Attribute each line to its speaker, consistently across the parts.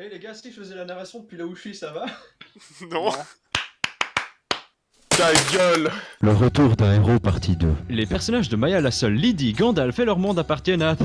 Speaker 1: Eh les gars, si je faisais la narration depuis là où je suis, ça va?
Speaker 2: Non.
Speaker 3: Ta gueule.
Speaker 4: Le retour d'un héros partie 2.
Speaker 5: Les personnages de Maya la Seule, Lydie, Gandalf et leur monde appartiennent à...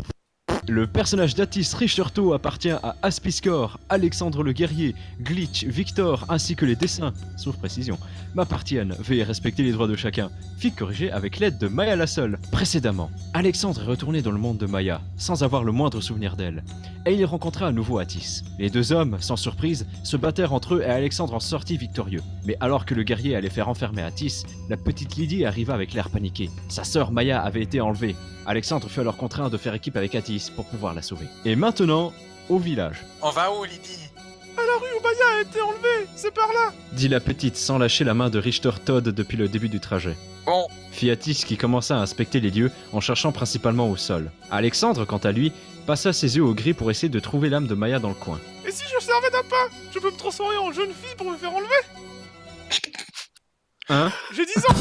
Speaker 5: Le personnage d'Atis Richterto appartient à Aspiscore, Alexandre le Guerrier, Glitch, Victor, ainsi que les dessins, sauf précision, m'appartiennent. Veuillez respecter les droits de chacun. Fic corrigé avec l'aide de Maya la Seule. Précédemment, Alexandre est retourné dans le monde de Maya, sans avoir le moindre souvenir d'elle. Et il rencontra à nouveau Atis. Les deux hommes, sans surprise, se battèrent entre eux et Alexandre en sortit victorieux. Mais alors que le guerrier allait faire enfermer Atis, la petite Lydie arriva avec l'air paniqué. Sa sœur Maya avait été enlevée. Alexandre fut alors contraint de faire équipe avec Atis pour pouvoir la sauver. Et maintenant, au village.
Speaker 6: On va où, Lydie?
Speaker 2: À la rue où Maya a été enlevée, c'est par là.
Speaker 5: Dit la petite sans lâcher la main de Richter Todd depuis le début du trajet.
Speaker 6: Bon,
Speaker 5: Fit Atis qui commença à inspecter les lieux en cherchant principalement au sol. Alexandre, quant à lui, passa ses yeux au gris pour essayer de trouver l'âme de Maya dans le coin.
Speaker 2: Et si je servais d'appât, je peux me transformer en jeune fille pour me faire enlever?
Speaker 5: Hein?
Speaker 2: J'ai 10 ans.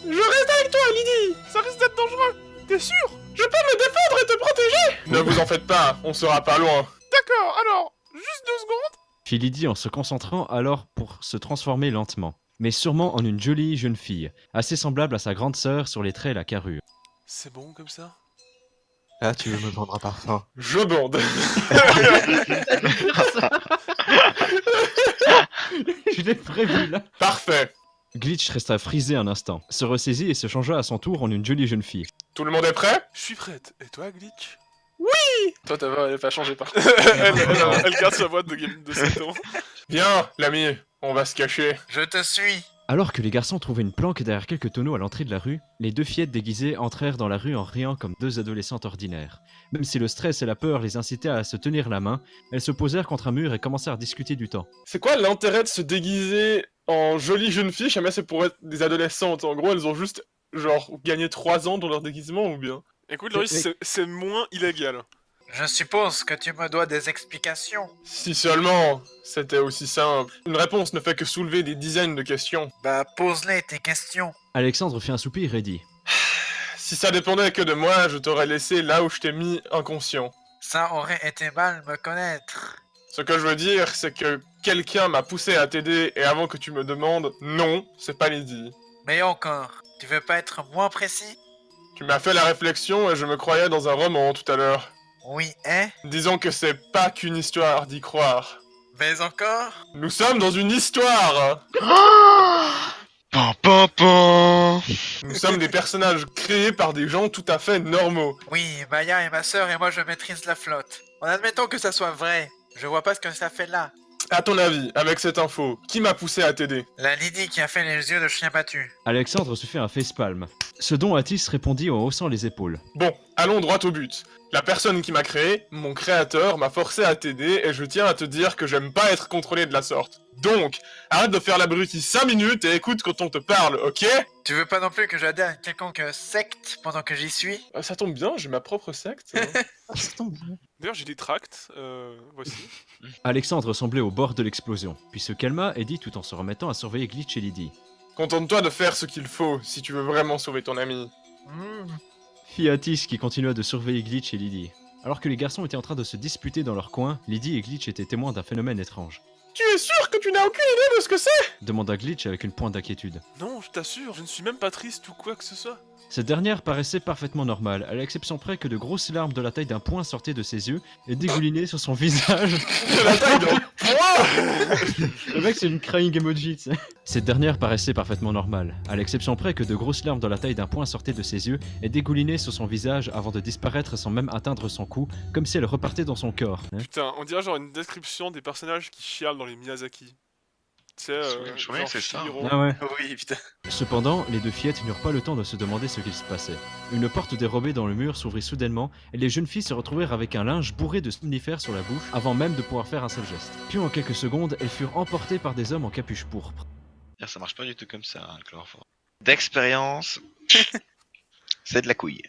Speaker 2: Je reste avec toi, Lydie. Ça risque d'être dangereux. T'es sûr? Je peux me défendre et te protéger.
Speaker 3: Ne vous en faites pas, on sera pas loin.
Speaker 2: D'accord, alors, juste 2 secondes.
Speaker 5: Fit Lydie en se concentrant alors pour se transformer lentement, mais sûrement en une jolie jeune fille, assez semblable à sa grande sœur sur les traits et la carrure.
Speaker 2: C'est bon comme ça?
Speaker 7: Ah, tu veux me vendre un parfum?
Speaker 3: Je bande.
Speaker 5: Je l'ai prévu là.
Speaker 3: Parfait.
Speaker 5: Glitch resta frisé un instant, se ressaisit et se changea à son tour en une jolie jeune fille.
Speaker 3: Tout le monde est prêt?
Speaker 2: Je suis prête. Et toi, Glitch?
Speaker 8: Toi, elle a pas changé par
Speaker 2: elle garde sa boîte de game de 7 ans.
Speaker 3: Bien, l'ami, on va se cacher.
Speaker 6: je te suis.
Speaker 5: Alors que les garçons trouvaient une planque derrière quelques tonneaux à l'entrée de la rue, les deux fillettes déguisées entrèrent dans la rue en riant comme deux adolescentes ordinaires. Même si le stress et la peur les incitaient à se tenir la main, elles se posèrent contre un mur et commencèrent à discuter du temps.
Speaker 3: C'est quoi l'intérêt de se déguiser en jolie jeune fille? Jamais c'est pour être des adolescentes. En gros, elles ont juste, genre, gagné 3 ans dans leur déguisement ou bien?
Speaker 2: Écoute, Loris, c'est moins illégal.
Speaker 6: Je suppose que tu me dois des explications.
Speaker 3: Si seulement c'était aussi simple. Une réponse ne fait que soulever des dizaines de questions.
Speaker 6: Bah, pose-les tes questions.
Speaker 5: Alexandre fit un soupir et dit
Speaker 3: Si ça dépendait que de moi, je t'aurais laissé là où je t'ai mis inconscient.
Speaker 6: Ça aurait été mal me connaître.
Speaker 3: Ce que je veux dire, c'est que quelqu'un m'a poussé à t'aider et avant que tu me demandes, non, c'est pas Lydie.
Speaker 6: Mais encore, tu veux pas être moins précis?
Speaker 3: Tu m'as fait la réflexion et je me croyais dans un roman tout à l'heure.
Speaker 6: Oui, hein?
Speaker 3: Disons que c'est pas qu'une histoire d'y croire.
Speaker 6: Mais encore?
Speaker 3: Nous sommes dans une histoire.
Speaker 7: Pam pam pam.
Speaker 3: Nous sommes des personnages créés par des gens tout à fait normaux.
Speaker 6: Oui, Maya est ma sœur et moi je maîtrise la flotte. En admettant que ça soit vrai, je vois pas ce que ça fait là.
Speaker 3: À ton avis, avec cette info, qui m'a poussé à t'aider?
Speaker 6: La Lydie qui a fait les yeux de chien battu.
Speaker 5: Alexandre se fit un facepalm. Ce dont Atis répondit en haussant les épaules.
Speaker 3: Bon, allons droit au but. La personne qui m'a créé, mon créateur, m'a forcé à t'aider et je tiens à te dire que j'aime pas être contrôlé de la sorte. Donc, arrête de faire l'abruti 5 minutes et écoute quand on te parle, ok?
Speaker 6: Tu veux pas non plus que j'adhère à une quelconque secte pendant que j'y suis?
Speaker 3: Ça tombe bien, j'ai ma propre secte.
Speaker 2: D'ailleurs, j'ai des tracts. Voici.
Speaker 5: Alexandre semblait au bord de l'explosion, puis se calma et dit tout en se remettant à surveiller Glitch et Lydie.
Speaker 3: Contente-toi de faire ce qu'il faut si tu veux vraiment sauver ton ami.
Speaker 5: Fit Atis qui continua de surveiller Glitch et Lydie. Alors que les garçons étaient en train de se disputer dans leur coin, Lydie et Glitch étaient témoins d'un phénomène étrange.
Speaker 3: Tu es sûr que tu n'as aucune idée de ce que c'est?
Speaker 5: Demanda Glitch avec une pointe d'inquiétude.
Speaker 2: Non, je t'assure, je ne suis même pas triste ou quoi que ce soit.
Speaker 5: Cette dernière paraissait parfaitement normale, à l'exception près que de grosses larmes de la taille d'un poing sortaient de ses yeux et dégoulinaient sur son visage.
Speaker 3: La taille d'un poing.
Speaker 5: Le mec c'est une crying emoji, tu sais. Cette dernière paraissait parfaitement normale, à l'exception près que de grosses larmes de la taille d'un poing sortaient de ses yeux et dégoulinaient sur son visage avant de disparaître sans même atteindre son cou, comme si elles repartaient dans son corps.
Speaker 2: Putain, on dirait genre une description des personnages qui chialent dans les Miyazaki. Tu sais,
Speaker 7: Je crois que c'est ça.
Speaker 2: Chihiro.
Speaker 5: Ah ouais.
Speaker 8: Oui, putain.
Speaker 5: Cependant, les deux fillettes n'eurent pas le temps de se demander ce qu'il se passait. Une porte dérobée dans le mur s'ouvrit soudainement et les jeunes filles se retrouvèrent avec un linge bourré de somnifères sur la bouche avant même de pouvoir faire un seul geste. Puis en quelques secondes, elles furent emportées par des hommes en capuche pourpre.
Speaker 7: Ça marche pas du tout comme ça, hein, le chloroforme. D'expérience, c'est de la couille.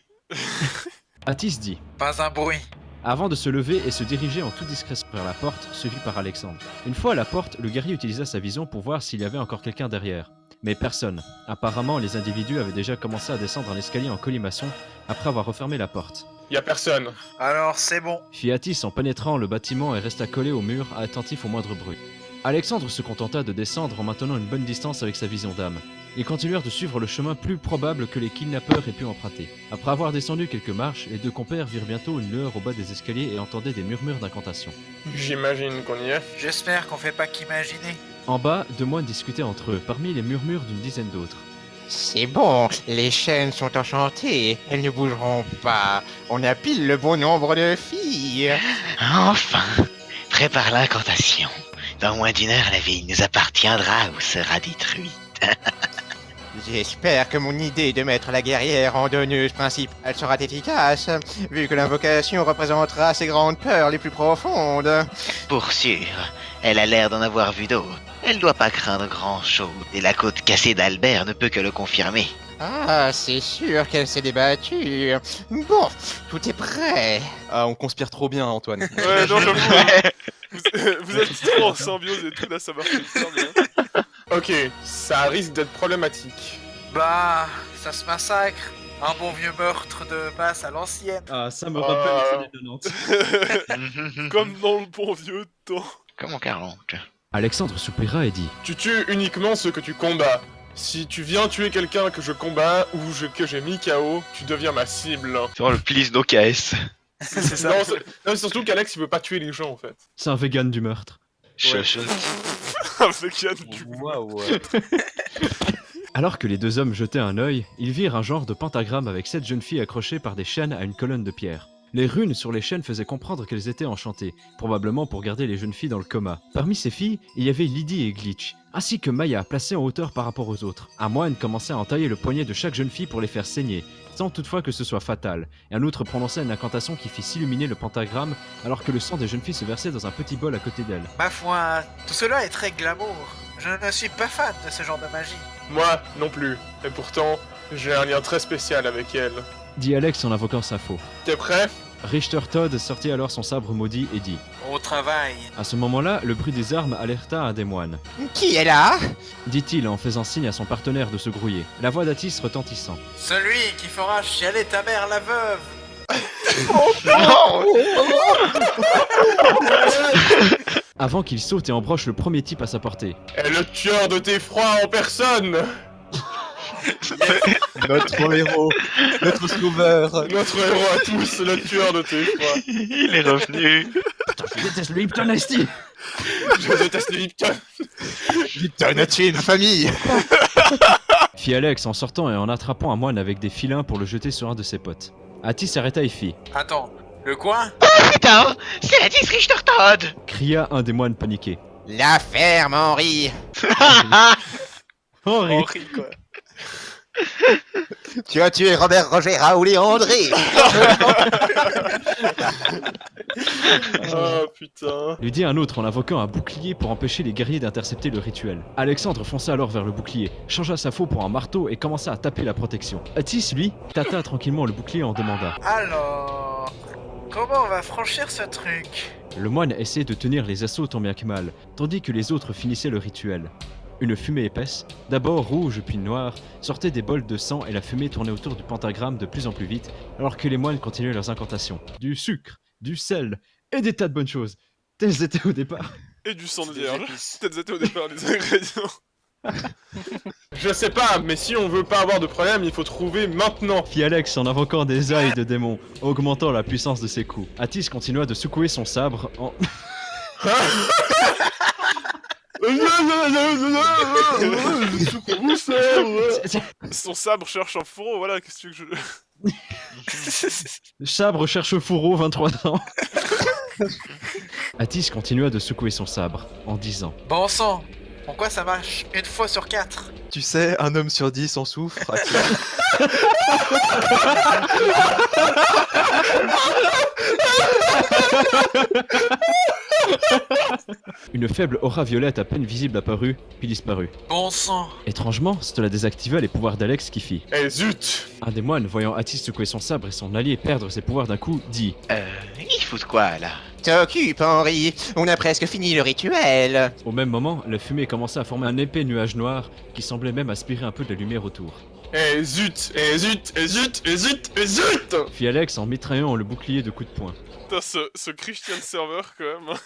Speaker 5: Atis dit,
Speaker 6: Pas un bruit.
Speaker 5: avant de se lever et se diriger en toute discrétion vers la porte, suivi par Alexandre. Une fois à la porte, le guerrier utilisa sa vision pour voir s'il y avait encore quelqu'un derrière. Mais personne. Apparemment, les individus avaient déjà commencé à descendre un escalier en colimaçon après avoir refermé la porte.
Speaker 3: Y a personne.
Speaker 6: Alors c'est bon.
Speaker 5: Fit Atis en pénétrant le bâtiment et resta collé au mur, attentif au moindre bruit. Alexandre se contenta de descendre en maintenant une bonne distance avec sa vision d'âme. Ils continuèrent de suivre le chemin plus probable que les kidnappeurs aient pu emprunter. Après avoir descendu quelques marches, les deux compères virent bientôt une lueur au bas des escaliers et entendaient des murmures d'incantation.
Speaker 3: J'imagine qu'on y est.
Speaker 6: J'espère qu'on fait pas qu'imaginer.
Speaker 5: En bas, deux moines discutaient entre eux, parmi les murmures d'une dizaine d'autres.
Speaker 9: C'est bon, les chaînes sont enchantées, elles ne bougeront pas. On a pile le bon nombre de filles.
Speaker 10: Enfin, prépare l'incantation. Dans moins d'une heure, la ville nous appartiendra ou sera détruite.
Speaker 9: J'espère que mon idée de mettre la guerrière en donneuse principale sera efficace, vu que l'invocation représentera ses grandes peurs les plus profondes.
Speaker 10: Pour sûr, elle a l'air d'en avoir vu d'autres. Elle doit pas craindre grand-chose, et la côte cassée d'Albert ne peut que le confirmer.
Speaker 9: Ah, c'est sûr qu'elle s'est débattue. Bon, tout est prêt.
Speaker 11: Ah, on conspire trop bien, Antoine.
Speaker 8: Ouais, non, j'avoue.
Speaker 7: Ouais.
Speaker 8: Vous êtes trop en symbiose et tout, là, ça marche super bien.
Speaker 3: Ok, ça risque d'être problématique.
Speaker 6: Bah, ça se massacre. Un bon vieux meurtre de masse à l'ancienne.
Speaker 5: Ah, ça me
Speaker 3: rappelle
Speaker 5: les de Nantes.
Speaker 8: Comme dans le bon vieux temps.
Speaker 7: Comme mon carloncle.
Speaker 5: Alexandre soupira et dit
Speaker 3: Tu tues uniquement ceux que tu combats. Si tu viens tuer quelqu'un que je combats ou que j'ai mis KO, tu deviens ma cible.
Speaker 7: C'est vraiment le plis d'OKS.
Speaker 6: C'est ça.
Speaker 3: Non, non, surtout qu'Alex il veut pas tuer les gens en fait.
Speaker 5: c'est un vegan du meurtre.
Speaker 7: Chuchote.
Speaker 8: Avec Yann du
Speaker 11: Waouh.
Speaker 5: Alors que les deux hommes jetaient un œil, ils virent un genre de pentagramme avec 7 jeunes filles accrochées par des chaînes à une colonne de pierre. Les runes sur les chaînes faisaient comprendre qu'elles étaient enchantées, probablement pour garder les jeunes filles dans le coma. Parmi ces filles, il y avait Lydie et Glitch, ainsi que Maya, placée en hauteur par rapport aux autres. Un moine commençait à entailler le poignet de chaque jeune fille pour les faire saigner, sans toutefois que ce soit fatal, et un autre prononçait une incantation qui fit s'illuminer le pentagramme alors que le sang des jeunes filles se versait dans un petit bol à côté d'elles.
Speaker 6: Ma foi, tout cela est très glamour. Je ne suis pas fan de ce genre de magie.
Speaker 3: Moi non plus. Et pourtant, j'ai un lien très spécial avec elle.
Speaker 5: Dit Alex en invoquant sa faux.
Speaker 3: T'es prêt?
Speaker 5: Richter Todd sortit alors son sabre maudit et dit
Speaker 6: Au travail.
Speaker 5: À ce moment-là, le bruit des armes alerta un des moines.
Speaker 9: Qui est là?
Speaker 5: Dit-il en faisant signe à son partenaire de se grouiller, la voix d'Atis retentissant.
Speaker 6: Celui qui fera chialer ta mère la veuve.
Speaker 5: Avant qu'il saute et embroche le premier type à sa portée.
Speaker 3: Et le tueur de tes froids en personne.
Speaker 11: Notre héros, notre sauveur.
Speaker 3: Notre héros à tous, le tueur de tes froids.
Speaker 7: Il est revenu.
Speaker 5: Putain, je déteste le Lipton Ice Tea.
Speaker 3: Je déteste les Lipton.
Speaker 9: Lipton a tué une famille.
Speaker 5: Fit Alex en sortant et en attrapant un moine avec des filins pour le jeter sur un de ses potes. Atis s'arrêta et fit.
Speaker 6: Attends, le coin?
Speaker 10: Putain, c'est la Richter Todd.
Speaker 5: Cria un des moines paniqués.
Speaker 9: La ferme, Henri.
Speaker 5: Henri.
Speaker 8: Henri, quoi.
Speaker 9: Tu as tué Robert, Roger, Raoul et André.
Speaker 3: Oh putain.
Speaker 5: Lui dit un autre en invoquant un bouclier pour empêcher les guerriers d'intercepter le rituel. Alexandre fonça alors vers le bouclier, changea sa faux pour un marteau et commença à taper la protection. Atis, lui, tâta tranquillement le bouclier et en demanda.
Speaker 6: Alors, comment on va franchir ce truc?
Speaker 5: Le moine essayait de tenir les assauts tant bien que mal, tandis que les autres finissaient le rituel. Une fumée épaisse, d'abord rouge puis noire, sortait des bols de sang et la fumée tournait autour du pentagramme de plus en plus vite, alors que les moines continuaient leurs incantations. Du sucre, du sel et des tas de bonnes choses. Tels étaient au départ.
Speaker 8: Et du sang de vierge. Tels étaient au départ les ingrédients.
Speaker 3: Je sais pas, mais si on veut pas avoir de problème, il faut trouver maintenant.
Speaker 5: Fit Alex en invoquant des ailes de démons, augmentant la puissance de ses coups. Atis continua de secouer son sabre en...
Speaker 8: Son sabre cherche un fourreau, voilà, qu'est-ce que tu veux que je...
Speaker 5: Sabre cherche fourreau, 23 ans. Atis continua de secouer son sabre, en disant
Speaker 6: Bon sang, pourquoi ça marche une fois sur 4?
Speaker 11: Tu sais, un homme sur 10 en souffre.
Speaker 5: une faible aura violette à peine visible apparut, puis disparut.
Speaker 6: Bon sang.
Speaker 5: Étrangement, cela désactiva les pouvoirs d'Alex qui fit.
Speaker 3: Eh zut!
Speaker 5: Un des moines, voyant Atis secouer son sabre et son allié perdre ses pouvoirs d'un coup, dit
Speaker 10: Il fout quoi là?
Speaker 9: T'occupe, Henri. On a presque fini le rituel.
Speaker 5: Au même moment, la fumée commença à former un épais nuage noir qui semblait même aspirer un peu de la lumière autour.
Speaker 3: Eh zut! Eh zut! Eh zut! Eh zut! Eh zut!
Speaker 5: Fit Alex en mitraillant le bouclier de coups de poing.
Speaker 8: Putain, ce Christian Server quand même.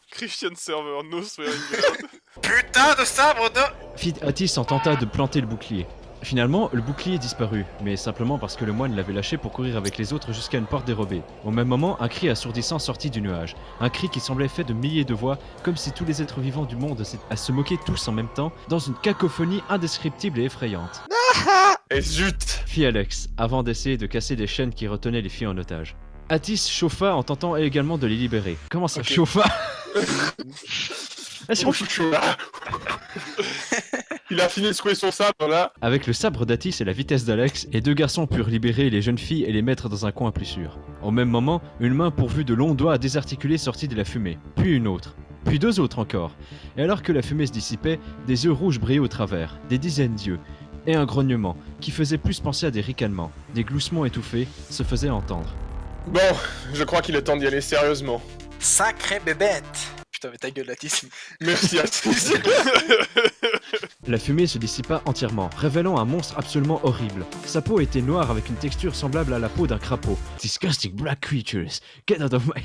Speaker 8: Christian Server, no swearing God.
Speaker 6: Putain de sabre de...
Speaker 5: Fit Atis en tenta de planter le bouclier. Finalement, le bouclier disparut, mais simplement parce que le moine l'avait lâché pour courir avec les autres jusqu'à une porte dérobée. Au même moment, un cri assourdissant sortit du nuage. Un cri qui semblait fait de milliers de voix, comme si tous les êtres vivants du monde se moquaient tous en même temps, dans une cacophonie indescriptible et effrayante.
Speaker 3: Eh zut!
Speaker 5: Fit Alex, avant d'essayer de casser les chaînes qui retenaient les filles en otage. Atis chauffa en tentant également de les libérer. Comment ça, chauffa?
Speaker 3: Il a fini de secouer son sabre là.
Speaker 5: Avec le sabre d'Atis et la vitesse d'Alex, les deux garçons purent libérer les jeunes filles et les mettre dans un coin plus sûr. Au même moment, une main pourvue de longs doigts désarticulés sortit de la fumée, puis une autre, puis deux autres encore. Et alors que la fumée se dissipait, des yeux rouges brillaient au travers, des dizaines d'yeux, et un grognement, qui faisait plus penser à des ricanements, des gloussements étouffés, se faisaient entendre.
Speaker 3: Bon, je crois qu'il est temps d'y aller sérieusement.
Speaker 6: Sacré bébête. Putain mais ta gueule Atis.
Speaker 3: Merci Atis.
Speaker 5: La fumée se dissipa entièrement, révélant un monstre absolument horrible. Sa peau était noire avec une texture semblable à la peau d'un crapaud. Disgusting black creatures, get out of my...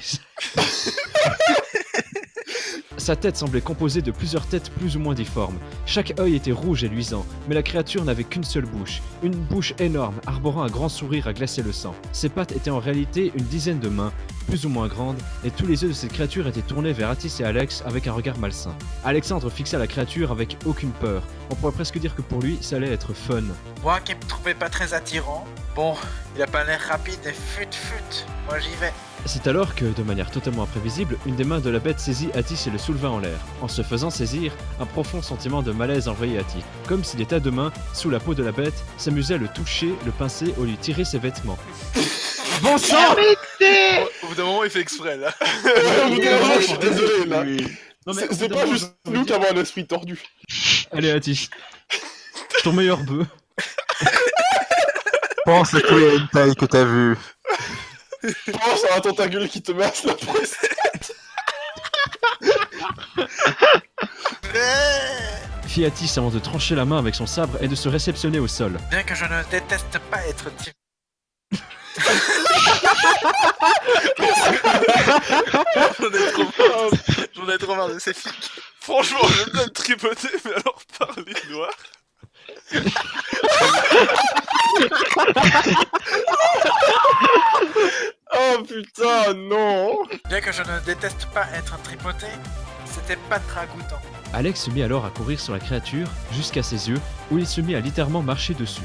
Speaker 5: Sa tête semblait composée de plusieurs têtes plus ou moins difformes. Chaque œil était rouge et luisant, mais la créature n'avait qu'une seule bouche. Une bouche énorme, arborant un grand sourire à glacer le sang. Ses pattes étaient en réalité une dizaine de mains, plus ou moins grandes, et tous les yeux de cette créature étaient tournés vers Atis et Alex avec un regard malsain. Alexandre fixa la créature avec aucune peur. On pourrait presque dire que pour lui, ça allait être fun.
Speaker 6: Moi qui me trouvais pas très attirant. Bon, il a pas l'air rapide et fut. Moi j'y vais.
Speaker 5: C'est alors que, de manière totalement imprévisible, une des mains de la bête saisit Atis et le souleva en l'air. En se faisant saisir, un profond sentiment de malaise envahit Atis, comme si des tas de mains, sous la peau de la bête, s'amusaient à le toucher, le pincer ou lui tirer ses vêtements.
Speaker 3: Bon sang!
Speaker 8: Au bout d'un moment, il fait exprès là.
Speaker 3: Au bout d'un moment, je suis désolé là.
Speaker 5: Non, mais
Speaker 3: C'est pas juste nous qui avons un esprit tordu.
Speaker 5: Allez Atis, ton meilleur bœuf.
Speaker 11: Pense à tous les hentai que t'as vu.
Speaker 3: Pense à un tentacule qui te masse la prostate.
Speaker 5: Fit Atis avant de trancher la main avec son sabre et de se réceptionner au sol.
Speaker 6: Bien que je ne déteste pas être type. J'en ai trop marre de ces filles.
Speaker 8: Franchement, j'aime bien le tripoter, mais alors parler noir.
Speaker 3: Oh putain, non!
Speaker 6: Bien que je ne déteste pas être tripoté, c'était pas très ragoûtant.
Speaker 5: Alex se mit alors à courir sur la créature, jusqu'à ses yeux, où il se mit à littéralement marcher dessus.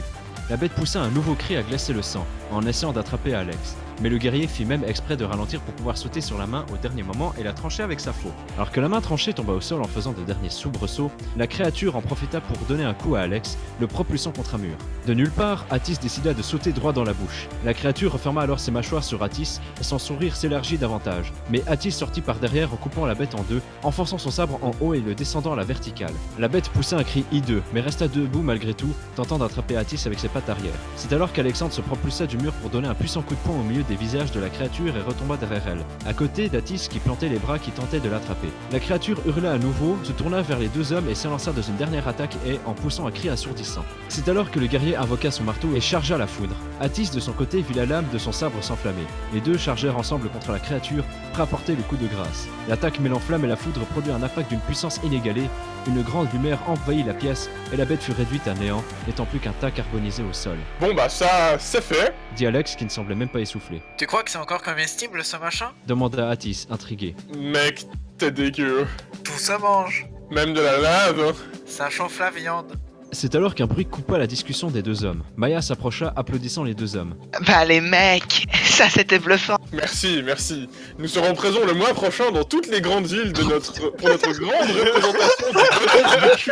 Speaker 5: La bête poussa un nouveau cri à glacer le sang, en essayant d'attraper Alex. Mais le guerrier fit même exprès de ralentir pour pouvoir sauter sur la main au dernier moment et la trancher avec sa faux. Alors que la main tranchée tomba au sol en faisant de derniers soubresauts, la créature en profita pour donner un coup à Alex, le propulsant contre un mur. De nulle part, Atis décida de sauter droit dans la bouche. La créature referma alors ses mâchoires sur Atis et son sourire s'élargit davantage. Mais Atis sortit par derrière en coupant la bête en deux, en forçant son sabre en haut et le descendant à la verticale. La bête poussa un cri hideux, mais resta debout malgré tout, tentant d'attraper Atis avec ses pattes arrière. C'est alors qu'Alexandre se propulsa du mur pour donner un puissant coup de poing au milieu des visages de la créature et retomba derrière elle, à côté d'Atis qui plantait les bras qui tentaient de l'attraper. La créature hurla à nouveau, se tourna vers les deux hommes et s'élança dans une dernière attaque et en poussant un cri assourdissant. C'est alors que le guerrier invoqua son marteau et chargea la foudre. Atis de son côté vit la lame de son sabre s'enflammer. Les deux chargèrent ensemble contre la créature, prêts à porter le coup de grâce. L'attaque mêlant flamme et la foudre produit un impact d'une puissance inégalée, une grande lumière envahit la pièce et la bête fut réduite à néant, n'étant plus qu'un tas carbonisé au sol.
Speaker 3: Bon bah ça, c'est fait.
Speaker 5: Dit Alex qui ne semblait même pas essoufflé.
Speaker 6: Tu crois que c'est encore comestible ce machin?
Speaker 5: Demanda Atis, intrigué.
Speaker 3: Mec, t'es dégueu.
Speaker 6: Tout ça mange.
Speaker 3: Même de la lave.
Speaker 6: Ça chauffe la viande.
Speaker 5: C'est alors qu'un bruit coupa la discussion des deux hommes. Maya s'approcha, applaudissant les deux hommes.
Speaker 10: Bah les mecs, ça c'était bluffant.
Speaker 3: Merci, merci. Nous serons présents le mois prochain dans toutes les grandes villes de pour notre grande représentation du bouton de cul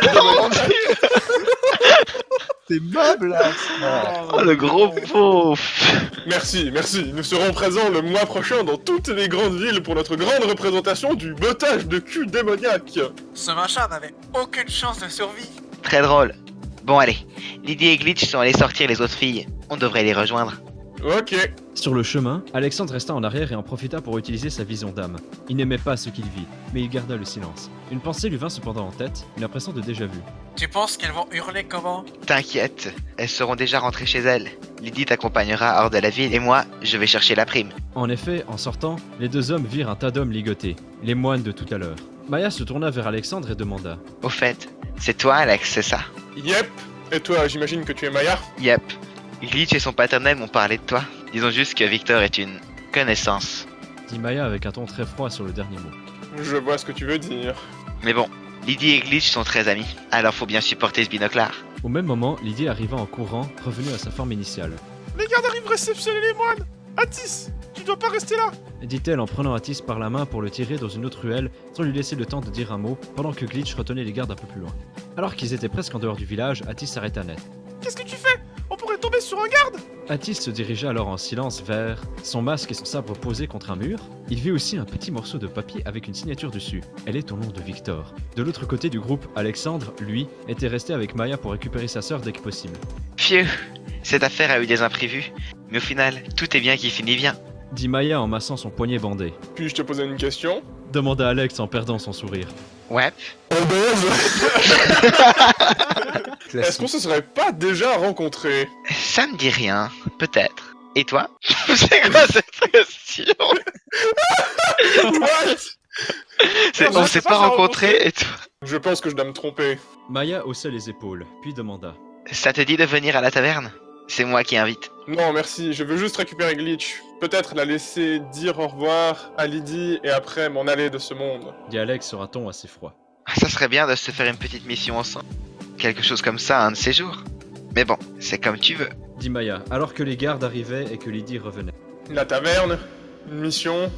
Speaker 3: de
Speaker 11: C'est ma blague.
Speaker 7: Oh, le gros pauvre.
Speaker 3: Merci, merci. Nous serons présents le mois prochain dans toutes les grandes villes pour notre grande représentation du bottage de cul démoniaque.
Speaker 6: Ce machin n'avait aucune chance de survie.
Speaker 10: Très drôle. Bon allez, Lydie et Glitch sont allés sortir les autres filles. On devrait les rejoindre.
Speaker 3: Ok.
Speaker 5: Sur le chemin, Alexandre resta en arrière et en profita pour utiliser sa vision d'âme. Il n'aimait pas ce qu'il vit, mais il garda le silence. Une pensée lui vint cependant en tête, une impression de déjà-vu.
Speaker 6: Tu penses qu'elles vont hurler comment?
Speaker 10: T'inquiète, elles seront déjà rentrées chez elles. Lydie t'accompagnera hors de la ville et moi, je vais chercher la prime.
Speaker 5: En effet, en sortant, les deux hommes virent un tas d'hommes ligotés, les moines de tout à l'heure. Maya se tourna vers Alexandre et demanda.
Speaker 10: Au fait, c'est toi Alex, c'est ça?
Speaker 3: Yep. Et toi, j'imagine que tu es Maya?
Speaker 10: Yep. Glitch et son paternel m'ont parlé de toi. Disons juste que Victor est une connaissance.
Speaker 5: Dit Maya avec un ton très froid sur le dernier mot.
Speaker 3: Je vois ce que tu veux dire.
Speaker 10: Mais bon, Lydie et Glitch sont très amis, alors faut bien supporter ce binoclard.
Speaker 5: Au même moment, Lydie arriva en courant, revenue à sa forme initiale.
Speaker 2: Les gardes arrivent réceptionner les moines. Atis, tu dois pas rester là.
Speaker 5: Dit-elle en prenant Atis par la main pour le tirer dans une autre ruelle sans lui laisser le temps de dire un mot pendant que Glitch retenait les gardes un peu plus loin. Alors qu'ils étaient presque en dehors du village, Atis s'arrêta net.
Speaker 2: Qu'est-ce que tu fais? On pourrait tomber sur un garde.
Speaker 5: Atis se dirigea alors en silence vers son masque et son sabre posés contre un mur. Il vit aussi un petit morceau de papier avec une signature dessus. Elle est au nom de Victor. De l'autre côté du groupe, Alexandre, lui, était resté avec Maya pour récupérer sa sœur dès que possible.
Speaker 10: Phew, cette affaire a eu des imprévus, mais au final, tout est bien qui finit bien.
Speaker 5: Dit Maya en massant son poignet bandé.
Speaker 3: Puis-je te poser une question?
Speaker 5: Demanda Alex en perdant son sourire.
Speaker 10: Ouais.
Speaker 3: Est-ce qu'on se serait pas déjà rencontrés?
Speaker 10: Ça me dit rien, peut-être. Et toi? C'est quoi cette question?
Speaker 3: What?
Speaker 10: On s'est pas rencontrés et toi?
Speaker 3: Je pense que je dois me tromper.
Speaker 5: Maya haussa les épaules, puis demanda.
Speaker 10: Ça te dit de venir à la taverne? C'est moi qui invite.
Speaker 3: Non, merci, je veux juste récupérer Glitch. Peut-être la laisser dire au revoir à Lydie et après m'en aller de ce monde.
Speaker 5: Dit Alex sur un ton assez froid.
Speaker 10: Ça serait bien de se faire une petite mission ensemble. Quelque chose comme ça un de ces jours. Mais bon, c'est comme tu veux.
Speaker 5: Dit Maya, alors que les gardes arrivaient et que Lydie revenait.
Speaker 3: La taverne, une mission.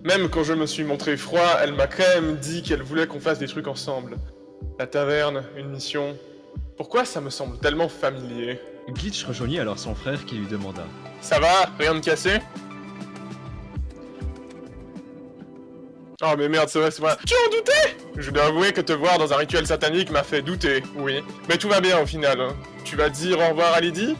Speaker 3: Même quand je me suis montré froid, elle m'a quand même dit qu'elle voulait qu'on fasse des trucs ensemble. La taverne, une mission. Pourquoi ça me semble tellement familier?
Speaker 5: Glitch rejoignit alors son frère qui lui demanda.
Speaker 3: Ça va? Rien de cassé? Oh mais merde, c'est vrai. Tu en doutais? Je dois avouer que te voir dans un rituel satanique m'a fait douter, oui. Mais tout va bien au final. Hein. Tu vas dire au revoir à Lydie?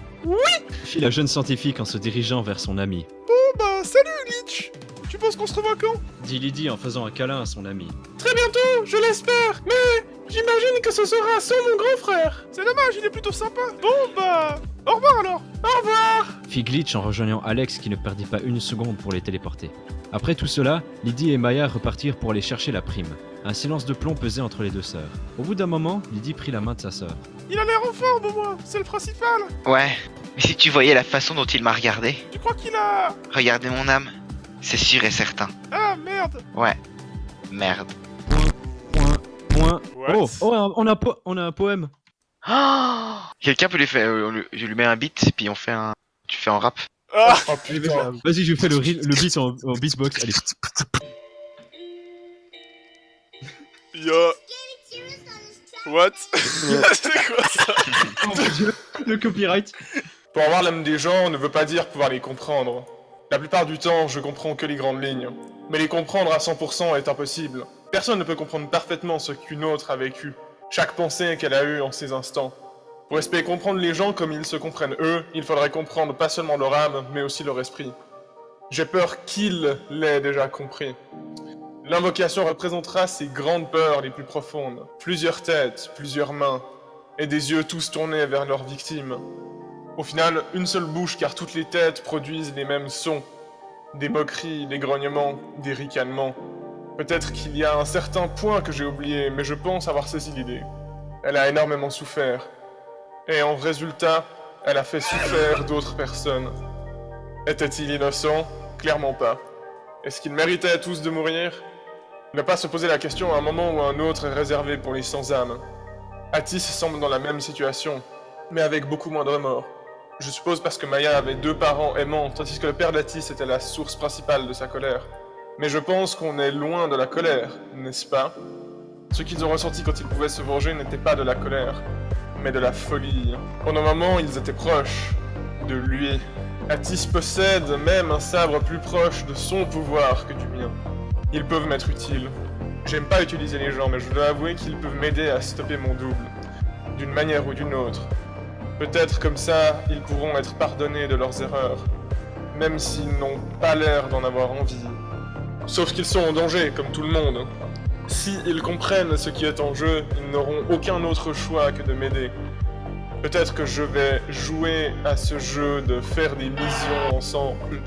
Speaker 5: Fit la jeune scientifique en se dirigeant vers son ami.
Speaker 2: Bon bah salut Glitch. Tu penses qu'on se revoit quand?
Speaker 5: Dit Lydie en faisant un câlin à son ami.
Speaker 2: Très bientôt, je l'espère. Mais j'imagine que ce sera sans mon grand frère. C'est dommage, il est plutôt sympa. Bon bah, au revoir alors. Au revoir.
Speaker 5: Fit Glitch en rejoignant Alex qui ne perdit pas une seconde pour les téléporter. Après tout cela, Lydie et Maya repartirent pour aller chercher la prime. Un silence de plomb pesait entre les deux sœurs. Au bout d'un moment, Lydie prit la main de sa sœur.
Speaker 2: Il a l'air en forme au moins, c'est le principal.
Speaker 10: Ouais, mais si tu voyais la façon dont il m'a regardé.
Speaker 2: Tu crois qu'il a...
Speaker 10: Regardez mon âme. C'est sûr et certain.
Speaker 2: Ah merde.
Speaker 10: Ouais. Merde.
Speaker 5: Point.
Speaker 8: What?
Speaker 5: Oh, on a un poème.
Speaker 10: Oh quelqu'un peut lui faire... je lui mets un beat, puis on fait un... Tu fais un rap.
Speaker 8: Ah!
Speaker 3: Oh putain.
Speaker 5: Vas-y, je fais le beat en beatbox. Allez.
Speaker 8: Yo! What? C'est quoi ça?
Speaker 5: Oh mon dieu, le copyright.
Speaker 3: Pour avoir l'âme des gens ne veut pas dire pouvoir les comprendre. La plupart du temps, je comprends que les grandes lignes. Mais les comprendre à 100% est impossible. Personne ne peut comprendre parfaitement ce qu'une autre a vécu. Chaque pensée qu'elle a eue en ces instants. Pour espérer comprendre les gens comme ils se comprennent eux, il faudrait comprendre pas seulement leur âme, mais aussi leur esprit. J'ai peur qu'ils l'aient déjà compris. L'invocation représentera ces grandes peurs les plus profondes. Plusieurs têtes, plusieurs mains, et des yeux tous tournés vers leurs victimes. Au final, une seule bouche car toutes les têtes produisent les mêmes sons. Des moqueries, des grognements, des ricanements. Peut-être qu'il y a un certain point que j'ai oublié, mais je pense avoir saisi l'idée. Elle a énormément souffert. Et en résultat, elle a fait souffrir d'autres personnes. Était-il innocent? Clairement pas. Est-ce qu'ils méritaient tous de mourir? Ne pas se poser la question à un moment ou à un autre est réservé pour les sans-âme. Atis semble dans la même situation, mais avec beaucoup moins de remords. Je suppose parce que Maya avait deux parents aimants, tandis que le père d'Atis était la source principale de sa colère. Mais je pense qu'on est loin de la colère, n'est-ce pas? Ce qu'ils ont ressenti quand ils pouvaient se venger n'était pas de la colère, mais de la folie. Pendant un moment, ils étaient proches de lui. Atis possède même un sabre plus proche de son pouvoir que du mien. Ils peuvent m'être utiles. J'aime pas utiliser les gens, mais je dois avouer qu'ils peuvent m'aider à stopper mon double, d'une manière ou d'une autre. Peut-être comme ça, ils pourront être pardonnés de leurs erreurs, même s'ils n'ont pas l'air d'en avoir envie. Sauf qu'ils sont en danger, comme tout le monde. Si ils comprennent ce qui est en jeu, ils n'auront aucun autre choix que de m'aider. Peut-être que je vais jouer à ce jeu de faire des missions ensemble.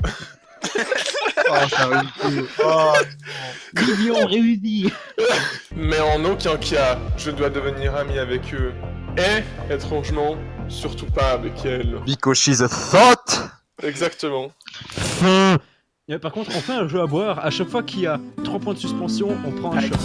Speaker 11: Oh, ça réussit. Oh,
Speaker 5: Millions réunis.
Speaker 3: Mais en aucun cas, je dois devenir ami avec eux. Et, étrangement, surtout pas avec elle.
Speaker 11: because she's a thought.
Speaker 3: Exactement.
Speaker 5: Par contre, on fait un jeu à boire. À chaque fois qu'il y a 3 points de suspension, on prend un shot.